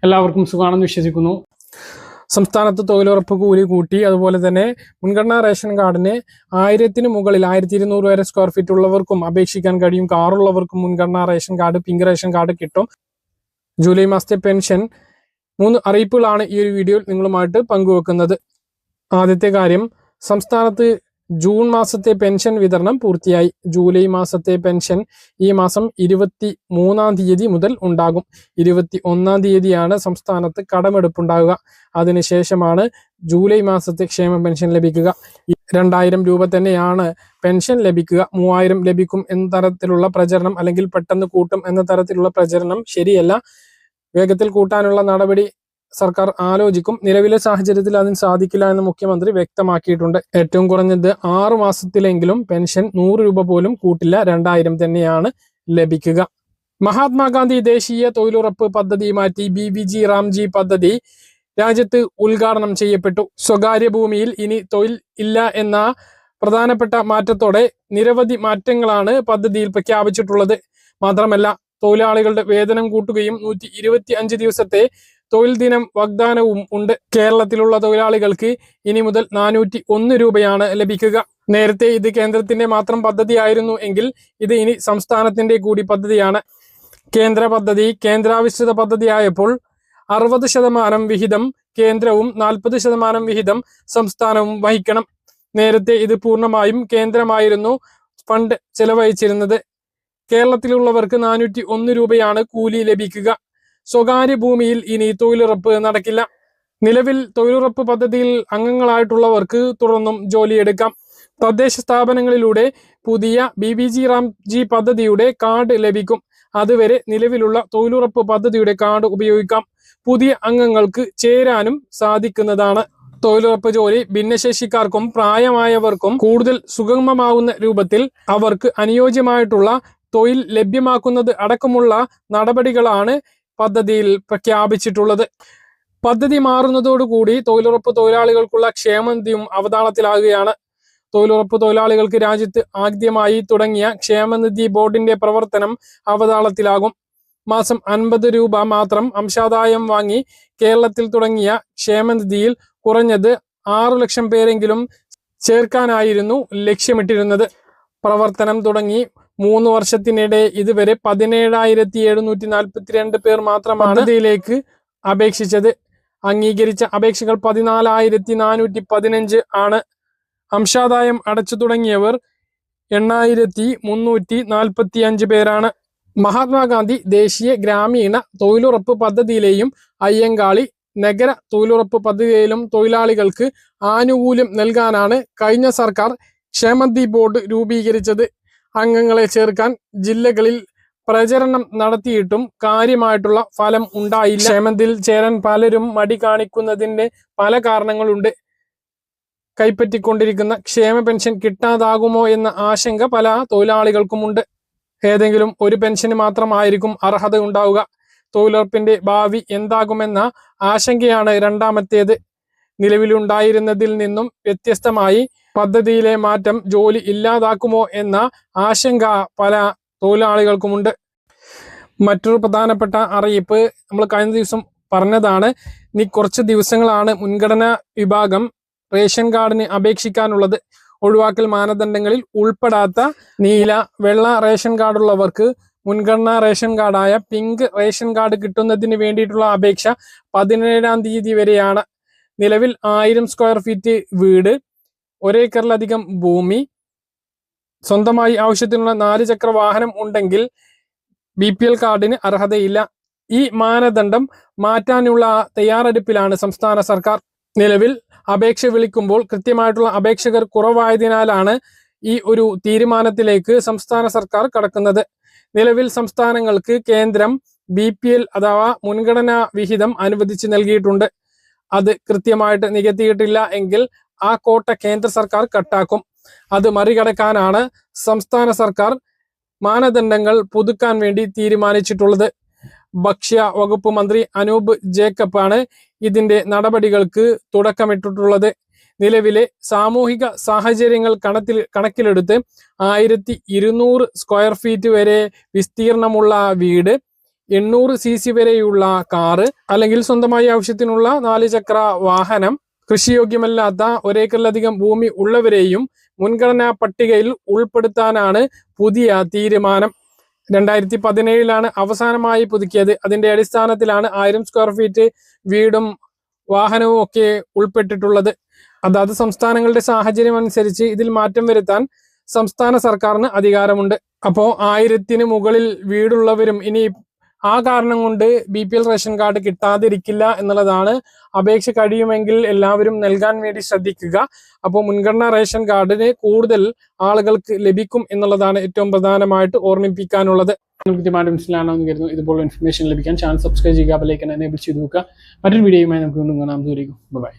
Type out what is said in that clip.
എല്ലാവർക്കും സുഖമാണെന്ന് വിശ്വസിക്കുന്നു. സംസ്ഥാനത്ത് തൊഴിലുറപ്പ് കൂലി കൂട്ടി. അതുപോലെ തന്നെ മുൻഗണനാ റേഷൻ കാർഡിന് 1000-ന് മുകളിൽ 1200 വരെ സ്ക്വയർ ഫീറ്റ് ഉള്ളവർക്കും അപേക്ഷിക്കാൻ കഴിയും. കാറുള്ളവർക്കും മുൻഗണനാ ration card, pink ration card കിട്ടും. ജൂലൈ മാസത്തെ പെൻഷൻ 3 അറിയിപ്പുകളാണ് ഈ ഒരു വീഡിയോയിൽ നിങ്ങളുമായിട്ട് പങ്കുവെക്കുന്നത്. ആദ്യത്തെ കാര്യം, സംസ്ഥാനത്ത് ജൂൺ മാസത്തെ പെൻഷൻ വിതരണം പൂർത്തിയായി. ജൂലൈ മാസത്തെ പെൻഷൻ ഈ മാസം 23-ാം തീയതി മുതൽ ഉണ്ടാകും. 21-ാം തീയതിയാണ് സംസ്ഥാനത്ത് കടമെടുപ്പുണ്ടാകുക. അതിനുശേഷമാണ് ജൂലൈ മാസത്തെ ക്ഷേമ പെൻഷൻ ലഭിക്കുക. 2000 രൂപ തന്നെയാണ് പെൻഷൻ ലഭിക്കുക. 3000 ലഭിക്കും എന്ന തരത്തിലുള്ള പ്രചരണം, അല്ലെങ്കിൽ പെട്ടെന്ന് കൂട്ടും എന്ന തരത്തിലുള്ള പ്രചരണം ശരിയല്ല. വേഗത്തിൽ കൂട്ടാനുള്ള നടപടി സർക്കാർ ആലോചിക്കും. നിലവിലെ സാഹചര്യത്തിൽ അതിന് സാധിക്കില്ല എന്ന് മുഖ്യമന്ത്രി വ്യക്തമാക്കിയിട്ടുണ്ട്. ഏറ്റവും കുറഞ്ഞത് 6 മാസത്തിലെങ്കിലും പെൻഷൻ 100 രൂപ പോലും കൂട്ടില്ല. 2000 തന്നെയാണ് ലഭിക്കുക. മഹാത്മാഗാന്ധി ദേശീയ തൊഴിലുറപ്പ് പദ്ധതി മാറ്റി BBG റാംജി പദ്ധതി രാജ്യത്ത് ഉദ്ഘാടനം ചെയ്യപ്പെട്ടു. സ്വകാര്യ ഭൂമിയിൽ ഇനി തൊഴിൽ ഇല്ല എന്ന പ്രധാനപ്പെട്ട മാറ്റത്തോടെ നിരവധി മാറ്റങ്ങളാണ് പദ്ധതിയിൽ പ്രഖ്യാപിച്ചിട്ടുള്ളത്. മാത്രമല്ല, തൊഴിലാളികളുടെ വേതനം കൂട്ടുകയും 125 ദിവസത്തെ തൊഴിൽ ദിനം വാഗ്ദാനവും ഉണ്ട്. കേരളത്തിലുള്ള തൊഴിലാളികൾക്ക് ഇനി മുതൽ 401 രൂപയാണ് ലഭിക്കുക. നേരത്തെ ഇത് കേന്ദ്രത്തിന്റെ മാത്രം പദ്ധതിയായിരുന്നു എങ്കിൽ ഇത് ഇനി സംസ്ഥാനത്തിന്റെ കൂടി പദ്ധതിയാണ്. കേന്ദ്ര പദ്ധതി കേന്ദ്രാവിഷ്ഠിത പദ്ധതിയായപ്പോൾ 60% വിഹിതം കേന്ദ്രവും 40% വിഹിതം സംസ്ഥാനവും വഹിക്കണം. നേരത്തെ ഇത് പൂർണ്ണമായും കേന്ദ്രമായിരുന്നു ഫണ്ട് ചെലവഴിച്ചിരുന്നത്. കേരളത്തിലുള്ളവർക്ക് 401 രൂപയാണ് കൂലി ലഭിക്കുക. സ്വകാര്യ ഭൂമിയിൽ ഇനി തൊഴിലുറപ്പ് നടക്കില്ല. നിലവിൽ തൊഴിലുറപ്പ് പദ്ധതിയിൽ അംഗങ്ങളായിട്ടുള്ളവർക്ക് തുടർന്നും ജോലിയെടുക്കാം. തദ്ദേശ സ്ഥാപനങ്ങളിലൂടെ പുതിയ BBG റാംജി പദ്ധതിയുടെ കാർഡ് ലഭിക്കും. അതുവരെ നിലവിലുള്ള തൊഴിലുറപ്പ് പദ്ധതിയുടെ കാർഡ് ഉപയോഗിക്കാം. പുതിയ അംഗങ്ങൾക്ക് ചേരാനും സാധിക്കുന്നതാണ്. തൊഴിലുറപ്പ് ജോലി ഭിന്നശേഷിക്കാർക്കും പ്രായമായവർക്കും കൂടുതൽ സുഗമമാവുന്ന രൂപത്തിൽ അവർക്ക് അനുയോജ്യമായിട്ടുള്ള തൊഴിൽ ലഭ്യമാക്കുന്നത് അടക്കമുള്ള നടപടികളാണ് പദ്ധതിയിൽ പ്രഖ്യാപിച്ചിട്ടുള്ളത്. പദ്ധതി മാറുന്നതോടുകൂടി തൊഴിലുറപ്പ് തൊഴിലാളികൾക്കുള്ള ക്ഷേമനിധിയും അവതാളത്തിലാകുകയാണ്. തൊഴിലുറപ്പ് തൊഴിലാളികൾക്ക് രാജ്യത്ത് ആദ്യമായി തുടങ്ങിയ ക്ഷേമനിധി ബോർഡിന്റെ പ്രവർത്തനം അവതാളത്തിലാകും. മാസം 50 രൂപ മാത്രം അംശാദായം വാങ്ങി കേരളത്തിൽ തുടങ്ങിയ ക്ഷേമനിധിയിൽ കുറഞ്ഞത് 6 ലക്ഷം പേരെങ്കിലും ചേർക്കാനായിരുന്നു ലക്ഷ്യമിട്ടിരുന്നത്. പ്രവർത്തനം തുടങ്ങി 3 വർഷത്തിനിടെ ഇതുവരെ 17,742 പേർ മാത്രമാണ് പദ്ധതിയിലേക്ക് അപേക്ഷിച്ചത്. അംഗീകരിച്ച അപേക്ഷകൾ 14,415 ആണ്. അംശാദായം അടച്ചു തുടങ്ങിയവർ 8,345 പേരാണ്. മഹാത്മാഗാന്ധി ദേശീയ ഗ്രാമീണ തൊഴിലുറപ്പ് പദ്ധതിയിലെയും അയ്യങ്കാളി നഗര തൊഴിലുറപ്പ് പദ്ധതിയിലും തൊഴിലാളികൾക്ക് ആനുകൂല്യം നൽകാനാണ് കഴിഞ്ഞ സർക്കാർ ക്ഷേമനിധി ബോർഡ് രൂപീകരിച്ചത്. അംഗങ്ങളെ ചേർക്കാൻ ജില്ലകളിൽ പ്രചരണം നടത്തിയിട്ടും കാര്യമായിട്ടുള്ള ഫലം ഉണ്ടായില്ല. ക്ഷേമനിധിയിൽ ചേരാൻ പലരും മടി കാണിക്കുന്നതിന് പല കാരണങ്ങളുണ്ട്. കൈപ്പറ്റിക്കൊണ്ടിരിക്കുന്ന ക്ഷേമ പെൻഷൻ കിട്ടാതാകുമോ എന്ന ആശങ്ക പല തൊഴിലാളികൾക്കുമുണ്ട്. ഏതെങ്കിലും ഒരു പെൻഷന് മാത്രമായിരിക്കും അർഹത ഉണ്ടാവുക. തൊഴിലുറപ്പിന്റെ ഭാവി എന്താകുമെന്ന ആശങ്കയാണ് രണ്ടാമത്തേത്. നിലവിലുണ്ടായിരുന്നതിൽ നിന്നും വ്യത്യസ്തമായി പദ്ധതിയിലെ മാറ്റം ജോലി ഇല്ലാതാക്കുമോ എന്ന ആശങ്ക പല തൊഴിലാളികൾക്കുമുണ്ട്. മറ്റൊരു പ്രധാനപ്പെട്ട അറിയിപ്പ് നമ്മൾ കഴിഞ്ഞ ദിവസം പറഞ്ഞതാണ്. ഇനി കുറച്ച് ദിവസങ്ങളാണ് മുൻഗണനാ വിഭാഗം റേഷൻ കാർഡിന് അപേക്ഷിക്കാനുള്ളത്. ഒഴിവാക്കൽ മാനദണ്ഡങ്ങളിൽ ഉൾപ്പെടാത്ത നീല, വെള്ള റേഷൻ കാർഡുള്ളവർക്ക് മുൻഗണനാ റേഷൻ കാർഡായ പിങ്ക് റേഷൻ കാർഡ് കിട്ടുന്നതിന് വേണ്ടിയിട്ടുള്ള അപേക്ഷ 17-ാം തീയതി വരെയാണ്. നിലവിൽ 1000 സ്ക്വയർ ഫീറ്റ് വീട്, 1 ഏക്കറിലധികം ഭൂമി, സ്വന്തമായി ആവശ്യത്തിനുള്ള 4 ചക്ര വാഹനം ഉണ്ടെങ്കിൽ BPL കാർഡിന് അർഹതയില്ല. ഈ മാനദണ്ഡം മാറ്റാനുള്ള തയ്യാറെടുപ്പിലാണ് സംസ്ഥാന സർക്കാർ. നിലവിൽ അപേക്ഷ വിളിക്കുമ്പോൾ കൃത്യമായിട്ടുള്ള അപേക്ഷകർ കുറവായതിനാലാണ് ഈ ഒരു തീരുമാനത്തിലേക്ക് സംസ്ഥാന സർക്കാർ കടക്കുന്നത്. നിലവിൽ സംസ്ഥാനങ്ങൾക്ക് കേന്ദ്രം BPL അഥവാ മുൻഗണനാ വിഹിതം അനുവദിച്ച് നൽകിയിട്ടുണ്ട്. അത് കൃത്യമായിട്ട് നികത്തിയിട്ടില്ല എങ്കിൽ ആ കോട്ട കേന്ദ്ര സർക്കാർ കട്ടാക്കും. അത് മറികടക്കാനാണ് സംസ്ഥാന സർക്കാർ മാനദണ്ഡങ്ങൾ പുതുക്കാൻ വേണ്ടി തീരുമാനിച്ചിട്ടുള്ളത്. ഭക്ഷ്യ വകുപ്പ് മന്ത്രി അനൂപ് ജേക്കബ് ആണ് ഇതിന്റെ നടപടികൾക്ക് തുടക്കമിട്ടിട്ടുള്ളത്. നിലവിലെ സാമൂഹിക സാഹചര്യങ്ങൾ കണക്കിലെടുത്ത് 1200 സ്ക്വയർ ഫീറ്റ് വരെ വിസ്തീർണമുള്ള വീട്, 800cc വരെയുള്ള കാറ് അല്ലെങ്കിൽ സ്വന്തമായി ആവശ്യത്തിനുള്ള 4 ചക്ര വാഹനം, കൃഷിയോഗ്യമല്ലാത്ത 1 ഏക്കറിലധികം ഭൂമി ഉള്ളവരെയും മുൻഗണനാ പട്ടികയിൽ ഉൾപ്പെടുത്താനാണ് പുതിയ തീരുമാനം. 2017 അവസാനമായി പുതുക്കിയത്. അതിന്റെ അടിസ്ഥാനത്തിലാണ് 1000 സ്ക്വയർ ഫീറ്റ് വീടും വാഹനവും ഒക്കെ ഉൾപ്പെട്ടിട്ടുള്ളത്. അതാത് സംസ്ഥാനങ്ങളുടെ സാഹചര്യം അനുസരിച്ച് ഇതിൽ മാറ്റം വരുത്താൻ സംസ്ഥാന സർക്കാരിന് അധികാരമുണ്ട്. അപ്പോൾ 1000-ന് മുകളിൽ വീടുള്ളവരും ഇനി ആ കാരണം കൊണ്ട് BPL റേഷൻ കാർഡ് കിട്ടാതിരിക്കില്ല എന്നുള്ളതാണ്. അപേക്ഷ കഴിയുമെങ്കിൽ എല്ലാവരും നൽകാൻ വേണ്ടി ശ്രദ്ധിക്കുക. അപ്പോൾ മുൻഗണനാ റേഷൻ കാർഡിന് കൂടുതൽ ആളുകൾക്ക് ലഭിക്കും എന്നുള്ളതാണ് ഏറ്റവും പ്രധാനമായിട്ട് ഓർമ്മിപ്പിക്കാനുള്ളത്. കൃത്യമായിട്ട് മനസ്സിലാണെന്ന് കരുതുന്നു. ഇതുപോലെ ഇൻഫർമേഷൻ ലഭിക്കാൻ ചാനൽ സബ്സ്ക്രൈബ് ചെയ്യുക, ബെൽ ഐക്കൺ എനേബിൾ ചെയ്ത് വെക്കുക. മറ്റൊരു വീഡിയോയുമായി നമുക്ക് വീണ്ടും കാണാം. ബൈ.